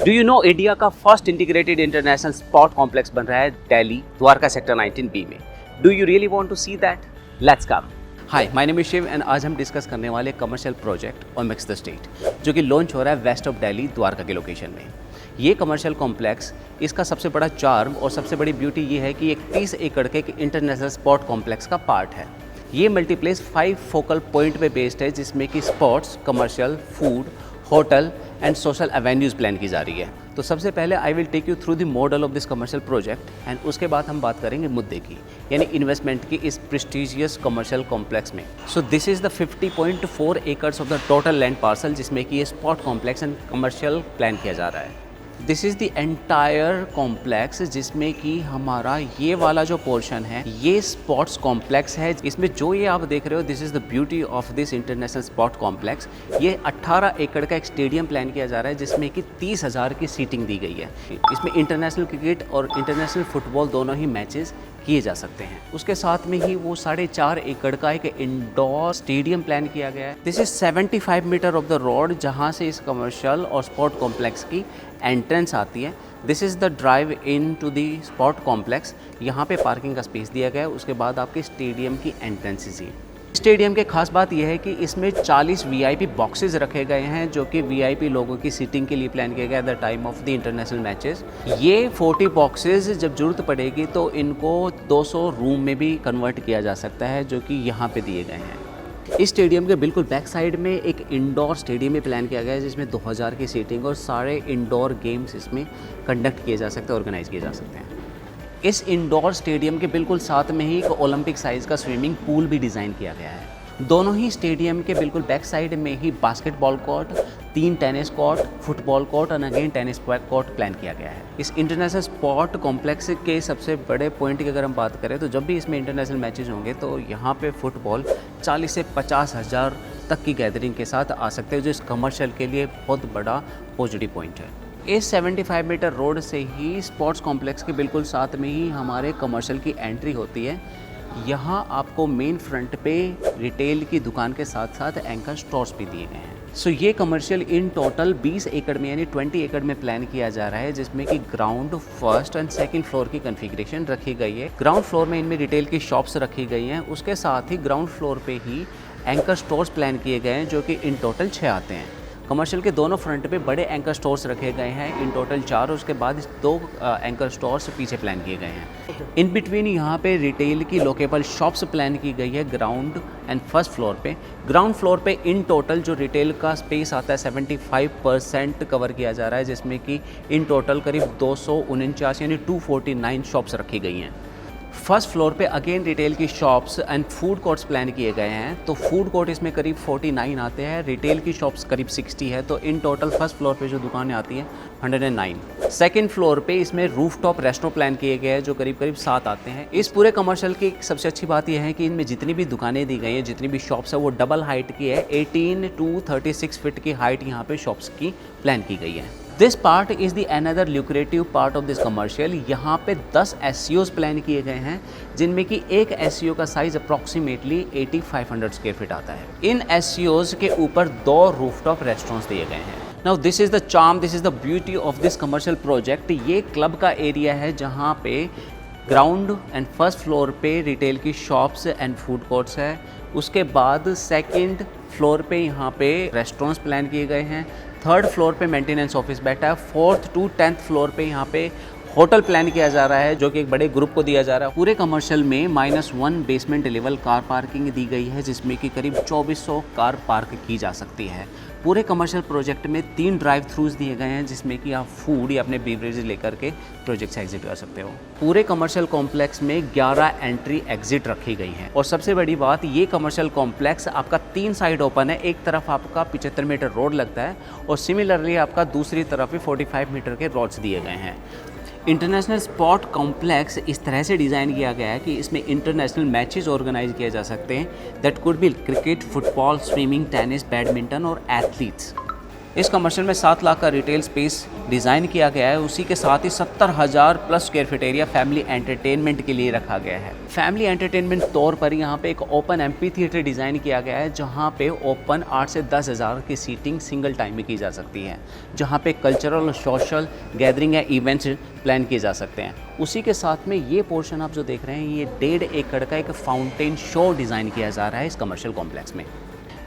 Do you know India का first integrated international sport complex बन रहा है दिल्ली द्वारका सेक्टर 19B में। Do you really want to see that? Let's come. Hi, my name is Shiv and आज हम discuss करने वाले commercial project Omaxe the state जो कि लॉन्च हो रहा है वेस्ट ऑफ दिल्ली द्वारका के लोकेशन में। ये कमर्शियल कॉम्प्लेक्स, इसका सबसे बड़ा चार्म और सबसे बड़ी ब्यूटी ये है कि एक 30 एकड़ के इंटरनेशनल स्पोर्ट कॉम्प्लेक्स का पार्ट है। ये मल्टीप्लेक्स 5 फोकल पॉइंट पे बेस्ड है जिसमें कि sports, commercial, food, hotel and social avenues plan की जा रही है। तो सबसे पहले I will take you through the model of this commercial project and उसके बाद हम बात करेंगे मुद्दे की, यानी इन्वेस्टमेंट की इस प्रेस्टिजियस कमर्शियल कॉम्प्लेक्स में। So this is the 50.4 acres of the total land parcel जिसमें कि ये sport complex and commercial plan किया जा रहा है। This is the entire complex जिसमें कि हमारा ये वाला जो पोर्शन है ये स्पोर्ट्स कॉम्प्लेक्स है। इसमें जो ये आप देख रहे हो, this is the beauty of this international sport complex. ये 18 एकड़ का एक स्टेडियम प्लान किया जा रहा है जिसमें कि 30,000 की सीटिंग दी गई है। इसमें इंटरनेशनल क्रिकेट और इंटरनेशनल फुटबॉल दोनों ही मैचेस किए जा सकते हैं। उसके साथ में ही वो 4.5 एकड़ का एक इंडोर स्टेडियम प्लान किया गया है। This is 75 metre of the road जहाँ से इस कमर्शियल और स्पोर्ट कॉम्प्लेक्स की एंट्रेंस आती है। This is the drive in to the sport complex. यहाँ पे पार्किंग का स्पेस दिया गया है। उसके बाद आपके स्टेडियम की एंट्रेंसेस ही। स्टेडियम के खास बात यह है कि इसमें 40 वीआईपी बॉक्सेस रखे गए हैं जो कि वीआईपी लोगों की सीटिंग के लिए प्लान किया गया at the time of the international matches. ये 40 बॉक्सेस जब जरूरत पड़ेगी तो इनको 200 रूम में भी कन्वर्ट किया जा सकता है जो कि यहाँ पे दिए गए हैं। इस स्टेडियम के बिल्कुल बैक साइड में एक इंडोर स्टेडियम में प्लान किया गया है जिसमें 2000 की सीटिंग और सारे इंडोर गेम्स इसमें कंडक्ट किए जा सकते हैं, ऑर्गेनाइज किए जा सकते हैं। इस इंडोर स्टेडियम के बिल्कुल साथ में ही एक ओलंपिक साइज़ का स्विमिंग पूल भी डिज़ाइन किया गया है। दोनों ही स्टेडियम के बिल्कुल बैक साइड में ही basketball court, 3 tennis court, football court और अगेन टेनिस कोर्ट प्लान किया गया है। इस इंटरनेशनल स्पोर्ट कॉम्प्लेक्स के सबसे बड़े पॉइंट की अगर हम बात करें तो जब भी इसमें इंटरनेशनल मैचेस होंगे तो यहाँ पे फुटबॉल 40 से 50 हज़ार तक की गैदरिंग के साथ आ सकते हैं, जो इस कमर्शियल के लिए बहुत बड़ा पॉजिटिव पॉइंट है। इस 75 मीटर रोड से ही स्पोर्ट्स कॉम्प्लेक्स के बिल्कुल साथ में ही हमारे कमर्शियल की एंट्री होती है। यहाँ आपको मेन फ्रंट पे रिटेल की दुकान के साथ साथ एंकर स्टोर्स भी दिए गए हैं। सो ये कमर्शियल इन टोटल 20 एकड़ में यानी 20 एकड़ में प्लान किया जा रहा है जिसमें कि ground, first and second floor की कॉन्फ़िगरेशन रखी गई है। ग्राउंड फ्लोर में इनमें रिटेल की शॉप्स रखी गई हैं। उसके साथ ही ग्राउंड फ्लोर पे ही एंकर स्टोर्स प्लान किए गए हैं जो कि इन टोटल 6 आते हैं। कमर्शियल के दोनों फ्रंट पे बड़े एंकर स्टोर्स रखे गए हैं, इन टोटल 4। उसके बाद 2 एंकर स्टोर्स पीछे प्लान किए गए हैं। इन बिटवीन यहाँ पे रिटेल की लोकेबल शॉप्स प्लान की गई है ग्राउंड एंड फर्स्ट फ्लोर पे। ग्राउंड फ्लोर पे इन टोटल जो रिटेल का स्पेस आता है 75% कवर किया जा रहा है जिसमें कि इन टोटल करीब 249 यानी 249 शॉप्स रखी गई हैं। फर्स्ट फ्लोर पे अगेन रिटेल की shops and food courts plan किए गए हैं। तो फूड कोर्ट इसमें करीब 49 आते हैं, रिटेल की शॉप्स करीब 60 है। तो इन टोटल फर्स्ट फ्लोर पे जो दुकानें आती हैं 109। सेकंड फ्लोर पे इसमें रूफटॉप रेस्टोरेंट प्लान किए गए हैं जो करीब 7 आते हैं। इस पूरे कमर्शियल की सबसे अच्छी बात यह है कि इनमें जितनी भी दुकानें दी गई हैं, जितनी भी शॉप्स है वो डबल हाइट की है। 18 to 36 फीट की हाइट यहाँ पे शॉप्स की प्लान की गई है। This part is the another lucrative part of this commercial. यहाँ पे 10 SCOs प्लान किए गए हैं जिनमें कि एक SCO का साइज़ अप्रॉक्सीमेटली 8500 स्क्वायर फीट आता है। इन SCOs के ऊपर 2 रूफटॉप रेस्टोरेंट्स दिए गए हैं। Now this is the charm, this is the beauty of this commercial project. ये क्लब का एरिया है जहाँ पे ग्राउंड एंड फर्स्ट फ्लोर पे रिटेल की शॉप्स एंड फूड कोर्ट्स है। उसके बाद सेकंड फ्लोर पे यहाँ पे रेस्टोरेंट्स प्लान किए गए हैं। थर्ड फ्लोर पे मेंटेनेंस ऑफिस बैठा है। 4th to 10th फ्लोर पे यहाँ पे होटल प्लान किया जा रहा है जो कि एक बड़े ग्रुप को दिया जा रहा है। पूरे कमर्शियल में -1 बेसमेंट लेवल कार पार्किंग दी गई है जिसमें कि करीब 2400 कार पार्क की जा सकती है। पूरे कमर्शियल प्रोजेक्ट में 3 ड्राइव थ्रूज दिए गए हैं जिसमें कि आप फूड या अपने बेवरेज लेकर के प्रोजेक्ट से एग्जिट कर सकते हो। पूरे कमर्शियल कॉम्प्लेक्स में 11 एंट्री एग्जिट रखी गई हैं। और सबसे बड़ी बात, ये कमर्शियल कॉम्प्लेक्स आपका 3 साइड ओपन है। एक तरफ आपका 75 मीटर रोड लगता है और सिमिलरली आपका दूसरी तरफ भी 45 मीटर के रोड्स दिए गए हैं। इंटरनेशनल स्पोर्ट कॉम्प्लेक्स इस तरह से डिज़ाइन किया गया है कि इसमें इंटरनेशनल मैचेस ऑर्गेनाइज किए जा सकते हैं। That could be cricket, football, swimming, tennis, badminton और एथलीट्स। इस कमर्शियल में 7 लाख का रिटेल स्पेस डिज़ाइन किया गया है, उसी के साथ ही 70,000 plus square feet area family entertainment के लिए रखा गया है। फैमिली एंटरटेनमेंट तौर पर यहाँ पे एक ओपन एम्पी थिएटर डिज़ाइन किया गया है, जहाँ पे ओपन 8 से 10,000 की सीटिंग सिंगल टाइम में की जा सकती है, जहाँ पे कल्चरल और सोशल गैदरिंग या इवेंट्स प्लान किए जा सकते हैं। उसी के साथ में ये पोर्शन आप जो देख रहे हैं, ये 1.5 एकड़ का एक फाउंटेन शो डिज़ाइन किया जा रहा है इस कमर्शियल कॉम्प्लेक्स में।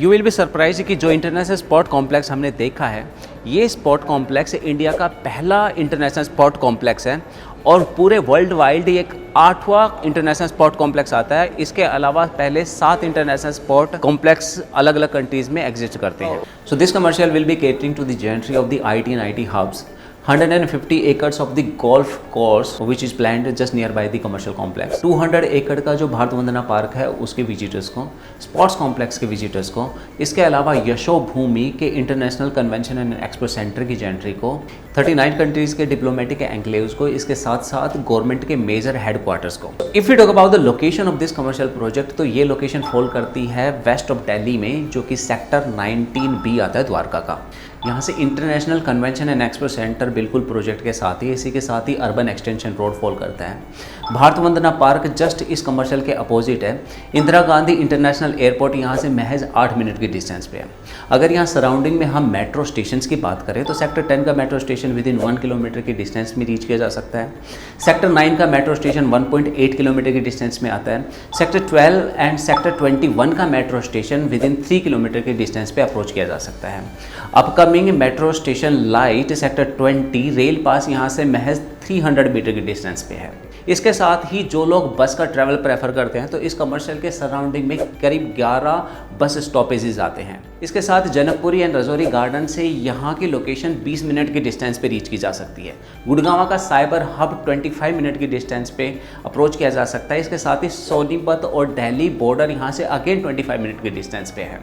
यू विल बी सरप्राइज कि जो इंटरनेशनल स्पोर्ट कॉम्प्लेक्स हमने देखा है, ये स्पोर्ट कॉम्प्लेक्स इंडिया का पहला इंटरनेशनल स्पोर्ट कॉम्प्लेक्स है और पूरे वर्ल्ड वाइड एक 8वां इंटरनेशनल स्पोर्ट कॉम्प्लेक्स आता है। इसके अलावा पहले 7 इंटरनेशनल स्पोर्ट कॉम्प्लेक्स अलग अलग कंट्रीज में एग्जिस्ट करते हैं। So this commercial will be catering to the gentry of the IT and IT hubs. 150 acres of the golf course which is planned just nearby the commercial complex. 200 एकड़ का जो भारत वंदना park है उसके visitors को, sports complex के visitors को, इसके अलावा यशो भूमि के international convention and expo centre की जेंट्री को, 39 कंट्रीज के डिप्लोमेटिक एंक्लेव्स को, इसके साथ साथ गवर्नमेंट के मेजर हेडक्वार्टर्स को। If you talk about the location of this commercial project, तो ये लोकेशन फॉल करती है वेस्ट ऑफ दिल्ली में, जो कि सेक्टर 19B आता है द्वारका का। यहाँ से international convention and expo centre बिल्कुल प्रोजेक्ट के साथ ही, इसी के साथ ही अर्बन एक्सटेंशन रोड फॉल करता है। भारत वंदना पार्क जस्ट इस कमर्शियल के अपोजिट है। इंदिरा गांधी इंटरनेशनल एयरपोर्ट यहाँ से महज 8 मिनट की डिस्टेंस पे है। अगर यहाँ सराउंडिंग में हम मेट्रो स्टेशन की बात करें तो सेक्टर 10 का metro station within 1 kilometre की डिस्टेंस में रीच किया जा सकता है। सेक्टर 9 का मेट्रो स्टेशन 1.8 किलोमीटर की डिस्टेंस में आता है। सेक्टर 12 एंड सेक्टर 21 का metro station within 3 kilometre की डिस्टेंस पे अप्रोच किया जा सकता है। Upcoming metro station light sector 20 rail पास यहाँ से महज 300 मीटर की डिस्टेंस पे है। इसके साथ ही जो लोग बस का ट्रैवल प्रेफर करते हैं तो इस कमर्शियल के सराउंडिंग में करीब 11 बस स्टॉपेजेस आते हैं। इसके साथ जनकपुरी एंड रजौरी गार्डन से यहाँ की लोकेशन 20 मिनट की डिस्टेंस पे रीच की जा सकती है। गुड़गांव का साइबर हब 25 मिनट की डिस्टेंस पे अप्रोच किया जा सकता है। इसके साथ ही सोनीपत और दिल्ली बॉर्डर यहाँ से अगेन 25 मिनट की डिस्टेंस पे है।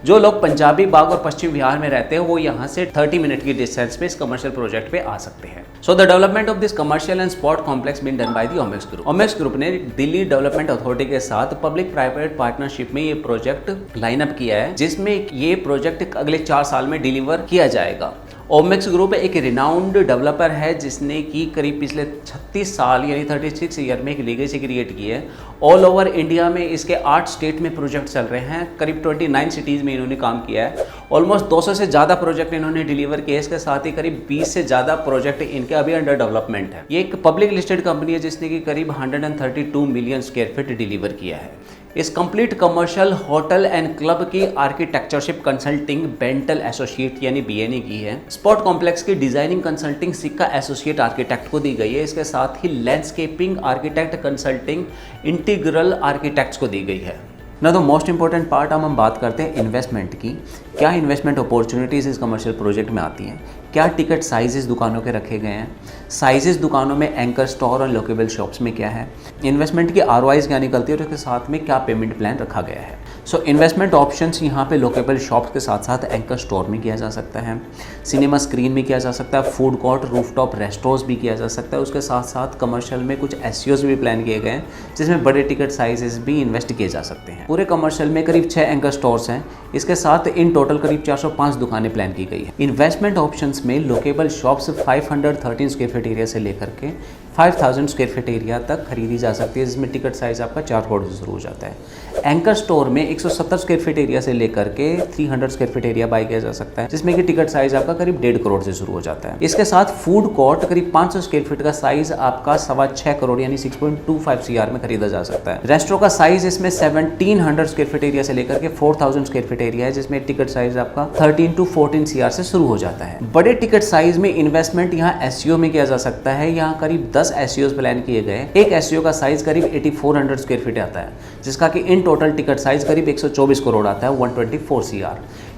जो लोग पंजाबी बाग और पश्चिम बिहार में रहते हैं वो यहाँ से 30 मिनट की डिस्टेंस पे इस कमर्शियल प्रोजेक्ट पे आ सकते हैं। So the development of this commercial and sport complex been done by the Omaxe group. Omaxe group ने दिल्ली डेवलपमेंट अथॉरिटी के साथ पब्लिक प्राइवेट पार्टनरशिप में ये प्रोजेक्ट लाइन अप किया है, जिसमें ये प्रोजेक्ट अगले 4 साल में डिलीवर किया जाएगा। ओमेक्स ग्रुप एक रिनाउंड डेवलपर है जिसने की करीब पिछले 36 साल यानी 36 ईयर में एक लीगेसी क्रिएट की है। ऑल ओवर इंडिया में इसके 8 स्टेट में प्रोजेक्ट चल रहे हैं। करीब 29 सिटीज़ में इन्होंने काम किया है। ऑलमोस्ट 200 से ज़्यादा प्रोजेक्ट इन्होंने डिलीवर किए। इसके साथ ही करीब 20 से ज़्यादा प्रोजेक्ट इनके अभी अंडर डेवलपमेंट है। ये एक पब्लिक लिस्टेड कंपनी है जिसने की करीब 132 मिलियन स्क्वायर फीट डिलीवर किया है। इस complete commercial hotel and club की आर्किटेक्चरशिप कंसल्टिंग बेंटल एसोसिएट यानी BNE की है। स्पोर्ट कॉम्प्लेक्स की designing consulting Sikka associate architect को दी गई है। इसके साथ ही landscaping architect consulting integral architects को दी गई है। ना तो मोस्ट इंपॉर्टेंट पार्ट हम बात करते हैं इन्वेस्टमेंट की। क्या इन्वेस्टमेंट अपॉर्चुनिटीज़ इस कमर्शियल प्रोजेक्ट में आती हैं, क्या टिकट साइजेस दुकानों के रखे गए हैं, साइजेस दुकानों में एंकर स्टोर और लोकेबल शॉप्स में क्या है, इन्वेस्टमेंट की ROIs क्या निकलती है और उसके साथ में क्या पेमेंट प्लान रखा गया है। सो इन्वेस्टमेंट ऑप्शंस यहाँ पे लोकेबल शॉप्स के साथ साथ एंकर स्टोर में किया जा सकता है, सिनेमा स्क्रीन में किया जा सकता है, फूड कोर्ट रूफटॉप रेस्टोरेंट्स भी किया जा सकता है। उसके साथ साथ कमर्शियल में कुछ SEOs भी प्लान किए गए हैं जिसमें बड़े टिकट साइजेस भी इन्वेस्ट किए जा सकते हैं। पूरे कमर्शियल में करीब 6 एंकर स्टोर्स हैं। इसके साथ इन टोटल करीब 405 दुकानें प्लान की गई है। इन्वेस्टमेंट ऑप्शंस में lockable shops 513 square feet area से लेकर के 5000 स्क्वायर फीट एरिया तक खरीदी जा सकती है, जिसमें टिकट साइज आपका 4 करोड़ से शुरू हो जाता है। एंकर स्टोर में 170 स्क्वायर फीट एरिया से लेकर के 300 स्क्वायर फीट एरिया बाय किया जा सकता है, जिसमें कि टिकट साइज आपका करीब 1.5 करोड़ से शुरू हो जाता है। इसके साथ फूड कोर्ट करीब 500 स्क्वायर फीट का साइज आपका 6.25 करोड़ यानी 6.25 CR में खरीदा जा सकता है। रेस्टोरेंट का साइज इसमें 1700 स्क्वायर फीट एरिया से लेकर के 4000 स्क्वायर फीट एरिया है, जिसमें टिकट साइज आपका 13 to 14 CR से शुरू हो जाता है। बड़े टिकट साइज में इन्वेस्टमेंट यहाँ SEO में किया जा सकता है। यहाँ करीब 10 SEOs प्लान किए गए। एक SEO का साइज करीब 8400 स्क्वायर फीट आता है, जिसका कि इन टोटल टिकट साइज करीब 124 करोड़ आता है, 124 CR।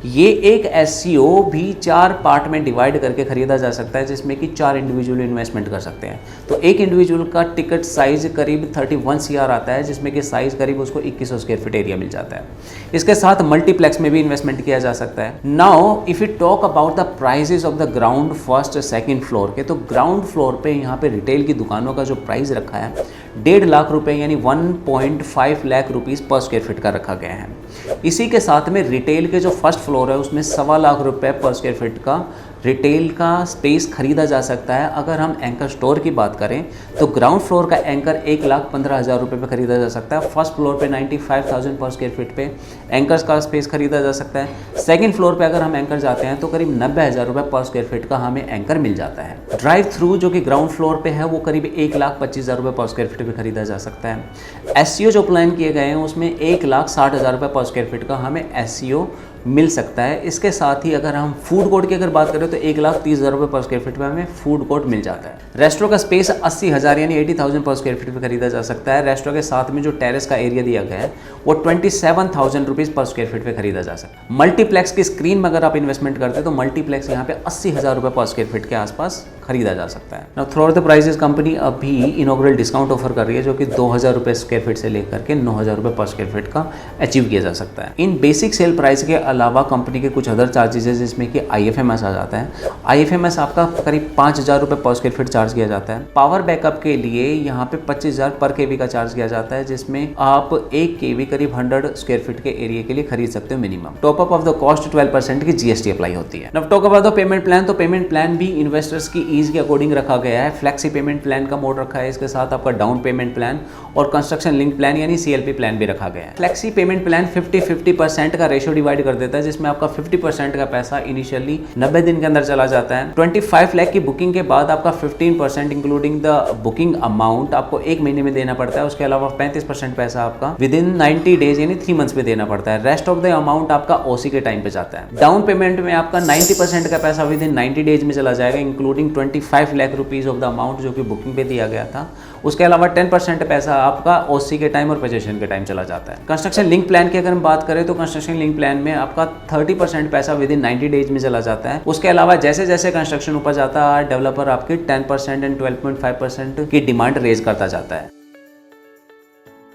ये एक SEO भी 4 पार्ट में डिवाइड करके खरीदा जा सकता है, जिसमें कि 4 इंडिविजुअल इन्वेस्टमेंट कर सकते हैं। तो एक इंडिविजुअल का टिकट साइज करीब 31 CR आता है, जिसमें कि साइज करीब उसको 2100 स्क्वायर फीट एरिया मिल जाता है। इसके साथ मल्टीप्लेक्स में भी इन्वेस्टमेंट किया जा सकता है। Now if you talk about the prices of the ground first second floor के, तो ग्राउंड फ्लोर पे यहाँ पे रिटेल की दुकानों का जो प्राइस रखा है 1.5 लाख रुपए यानी 1.5 लाख रुपीज़ पर स्क्वायर फीट का रखा गया है। इसी के साथ में रिटेल के जो फर्स्ट फ्लोर है उसमें 1.25 लाख रुपए पर स्क्वायर फीट का रिटेल का स्पेस खरीदा जा सकता है। अगर हम एंकर स्टोर की बात करें तो ग्राउंड फ्लोर का एंकर 1,15,000 रुपये पे खरीदा जा सकता है। फर्स्ट फ्लोर पे 95,000 पर स्क्वायर फीट पे एंकर्स का स्पेस खरीदा जा सकता है। सेकंड फ्लोर पे अगर हम एंकर जाते हैं तो करीब 90,000 रुपये पर स्क्वायर फीट का हमें एंकर मिल जाता है। ड्राइव थ्रू जो कि ग्राउंड फ्लोर पे है वो करीब 1,25,000 रुपये पर स्क्वायर फीट पे खरीदा जा सकता है। SCO जो प्लान किए गए हैं उसमें 1,60,000 रुपये पर स्क्वायर फीट का हमें SCO मिल सकता है। इसके साथ ही अगर हम फूड कोर्ट की अगर बात करें तो 1,30,000 रुपये पर स्क्वायर फीट में हमें फूड कोर्ट मिल जाता है। रेस्टोरेंट का स्पेस 80,000 यानी 80,000 पर स्क्वायर फीट पे खरीदा जा सकता है। रेस्टोरेंट के साथ में जो टेरेस का एरिया दिया गया है वो 27,000 रुपीज़ पर स्क्वायर फीट पे खरीदा जा सकता है। मल्टीप्लेक्स की स्क्रीन में अगर आप इन्वेस्टमेंट करते हैं तो मल्टीप्लेक्स यहाँ पे 80,000 रुपये पर स्क्वायर फीट के आसपास खरीदा जा सकता है। Now through out the prices company अभी इनॉग्रल डिस्काउंट ऑफर कर रही है जो कि 2,000 रुपये स्क्वायर फीट से लेकर के 9,000 रुपये पर स्क्वायर फीट का अचीव किया जा सकता है। इन बेसिक सेल प्राइस के अलावा कंपनी के कुछ अदर चार्जेस है जिसमें कि IFMS आ जाता है। IFMS आपका करीब 5,000 रुपये पर स्क्वायर फीट चार्ज किया जाता है। पावर बैकअप के लिए यहाँ पे 25,000 पर kV का चार्ज किया जाता है जिसमें आप 1 kV करीब 100 स्क्वायर फीट के एरिया के लिए खरीद सकते हो minimum. Top up of the cost 12% की GST अप्लाई होती है। अब talk about the payment plan, तो पेमेंट प्लान भी इन्वेस्टर्स की ईज के अकॉर्डिंग रखा गया है। फ्लेक्सी पेमेंट प्लान का मोड रखा है, इसके साथ आपका डाउन पेमेंट प्लान और कंस्ट्रक्शन लिंक प्लान यानी CLP प्लान भी रखा गया है। फ्लेक्सी पेमेंट प्लान 50-50% का रेशियो डिवाइड कर देता है जिसमें आपका 50% का पैसा इनिशियली 90 दिन के अंदर चला जाता है। 25 लाख की बुकिंग के बाद आपका 15% इंक्लूडिंग द बुकिंग अमाउंट आपको 1 महीने में देना पड़ता है। उसके अलावा 35% पैसा आपका विद इन 90 डेज यानी 3 मंथ्स में देना पड़ता है। रेस्ट ऑफ द अमाउंट आपका OC के टाइम पे जाता है। डाउन पेमेंट में आपका 90% का पैसा विद इन 90 डेज में चला जाएगा including 25 lakh rupees of the amount जो कि बुकिंग पे दिया गया था। उसके अलावा 10% पैसा आपका OC के टाइम और पोजीशन के टाइम चला जाता है। कंस्ट्रक्शन लिंक प्लान की अगर हम बात करें तो कंस्ट्रक्शन लिंक प्लान में आपका 30% पैसा विद इन 90 डेज में चला जाता है। उसके अलावा जैसे जैसे कंस्ट्रक्शन ऊपर जाता है डेवलपर आपकी 10% एंड 12.5% की डिमांड रेज करता जाता है।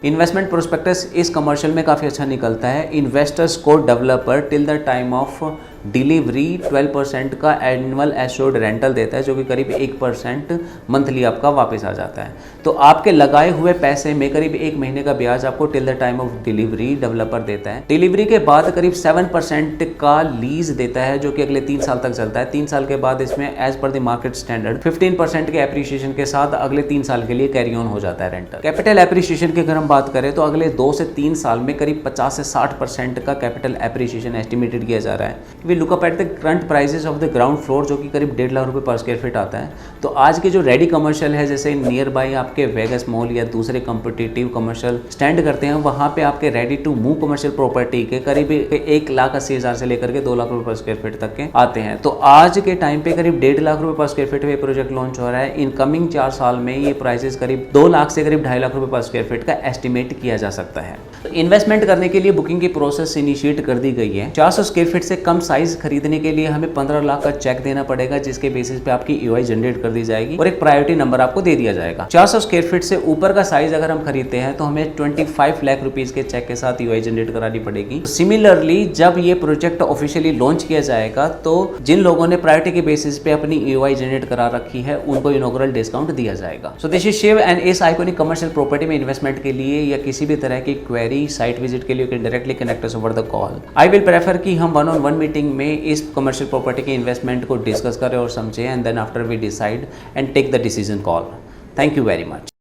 इन्वेस्टमेंट प्रोस्पेक्टस इस कमर्शियल में काफ़ी अच्छा निकलता है। इन्वेस्टर्स को developer till the time of delivery 12% का एनुअल एश्योर्ड रेंटल देता है जो कि करीब 1% मंथली आपका वापस आ जाता है। तो आपके लगाए हुए पैसे में करीब 1 महीने का ब्याज आपको till the time of delivery developer देता है। डिलीवरी के बाद करीब 7% का लीज देता है जो कि अगले 3 साल तक चलता है। 3 साल के बाद इसमें as per the market standard 15% के एप्रिसिएशन के साथ अगले 3 साल के लिए कैरी ऑन हो जाता है रेंटल। कैपिटल एप्रिसिएशन की अगर हम बात करें तो अगले 2 से 3 साल में करीब 50 से 60% का कैपिटल एप्रिसिएशन एस्टिमेटेड किया जा रहा है। Look up at the current prices of the ground floor जो कि करीब 1.5 लाख रुपए पर स्क्वायर फीट आता है। तो आज के जो रेडी कमर्शियल है जैसे नियर बाई आपके वेगस मॉल या दूसरे कॉम्पिटिटिव कमर्शियल स्टैंड करते हैं वहाँ पे आपके ready to move commercial property के करीब 1,80,000 से लेकर के 2 लाख रुपए पर स्क्वायर फीट तक के आते हैं। तो आज के टाइम पे करीब 1.5 लाख रुपए पर स्क्वायर फीट पे प्रोजेक्ट लॉन्च हो रहा है। इन कमिंग 4 साल में ये प्राइसेस करीब 2 लाख से करीब 2.5 लाख रुपए पर स्क्वायर फीट का एस्टिमेट किया जा सकता है। तो इन्वेस्टमेंट करने के लिए बुकिंग की प्रोसेस इनिशिएट कर दी गई है। 400 स्क्वायर फीट से कम साइज खरीदने के लिए हमें 15 लाख का चेक देना पड़ेगा जिसके बेसिस पे आपकी EOI जनरेट कर दी जाएगी और एक प्रायोरिटी नंबर आपको दे दिया जाएगा। 400 स्क्वायर फीट से ऊपर का साइज अगर हम खरीदते हैं तो हमें 25 लाख रुपीज के चेक के साथ EOI जनरेट करानी पड़ेगी। सिमिलरली जब ये प्रोजेक्ट ऑफिशियली लॉन्च किया जाएगा तो जिन लोगों ने प्रायोरिटी के बेसिस पे अपनी EOI जनरेट करा रखी है उनको इनॉग्रल डिस्काउंट दिया जाएगा। So this is Shiv and इस आइकॉनिक कमर्शियल प्रॉपर्टी में इन्वेस्टमेंट के लिए या किसी भी तरह की क्वेरी साइट विजिट के लिए directly connect us over the call. I will prefer कि हम 1-on-1 मीटिंग में इस कमर्शियल प्रॉपर्टी के इन्वेस्टमेंट को डिस्कस करें और समझें and then after we decide and take the decision call. Thank you very much.